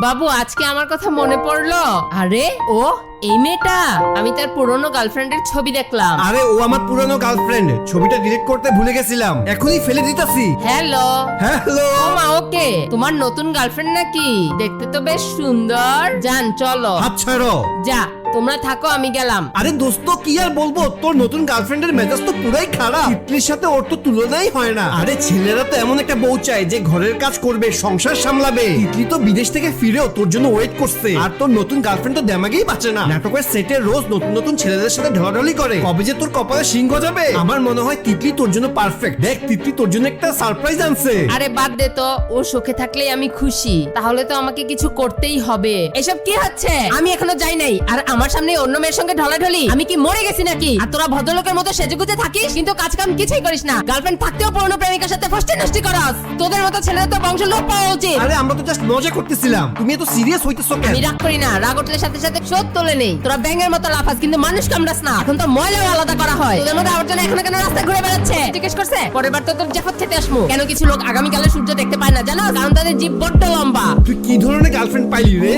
বাবু আজকে আমার কথা মনে পড়লো। আরে ও এই মেয়েটা, আমি তার পুরনো গার্লফ্রেন্ডের ছবি দেখলাম। আরে ও আমার পুরনো গার্লফ্রেন্ড, ছবিটা ডিলিট করতে ভুলে গেছিলাম, এখনই ফেলে দিতাছি। Hello hello. ও মা, ওকে তোমার নতুন গার্লফ্রেন্ড নাকি? দেখতে তো বেশ সুন্দর। যান চলো। হাত ছাড়ো। যা তোমরা থাকো, আমি গেলাম। আরে দোস্ত কি আর বলবো, তোর নতুন গার্লফ্রেন্ডের মেজাজ তো পুরাই খারাপ। তিতলির সাথে ওর তো তুলনাই হয় না। আরে ছেলেরা তো এমন একটা বউ চায় যে ঘরের কাজ করবে, সংসার সামলাবে। তিতলি তো বিদেশ থেকে ফিরেও তোর জন্য ওয়েট করছে, আর তোর নতুন গার্লফ্রেন্ড তো দেমাগেই বাঁচে না। নাটকের সেটে রোজ নতুন নতুন ছেলেদের সাথে ঢলাঢলি করে, কবে যে তোর কপালে সিংহ যাবে। আমার মনে হয় তিতলি তোর জন্য পারফেক্ট। দেখ তিতলি তোর জন্য একটা সারপ্রাইজ আনছে। আরে বাদ দে তো, ও সুখে থাকলেই আমি খুশি। তাহলে তো আমাকে কিছু করতেই হবে। এসব কি হচ্ছে? আমি এখনো যাই নাই, আর আমার সামনে অন্য মেয়ের সঙ্গে ঢলাঢলি। আমি কি মরে গেছি নাকি? আর তোরা ভদ্রলোকের মতো সেজেগুজে থাকিস, কিন্তু কাজ কাম কিছুই করিস না। গার্লফ্রেন্ড থাকতেও পুরনো প্রেমিকার সাথে ফষ্টি নষ্টি করস। তোদের মতো ছেলেদের তো বংশ লোপ পাওয়া উচিত। আরে আমরা তো জাস্ট মজা করতেছিলাম, তুমি এত সিরিয়াস হইতেছো কেন? আমি রাগ করি না, রাগ উঠলে সাথে সাথে শোধ তোলে নেই। তোরা ব্যাঙের মতো লাফাস, কিন্তু মানুষ কামড়াস না। এখন তো ময়লাও আলাদা করা হয়। তোদের মতো আবর্জনা এখনো কেন রাস্তায় ঘুরে বেড়াচ্ছে? জিজ্ঞেস করছে পরের বার তো তোর জাফত খেতে আসবো। কেন কিছু লোক আগামীকালে সূর্য দেখতে পায় না জানো? কারণ তাদের জীব বড্ড লম্বা। তুই কি ধরনের গার্লফ্রেন্ড পাইলি রে?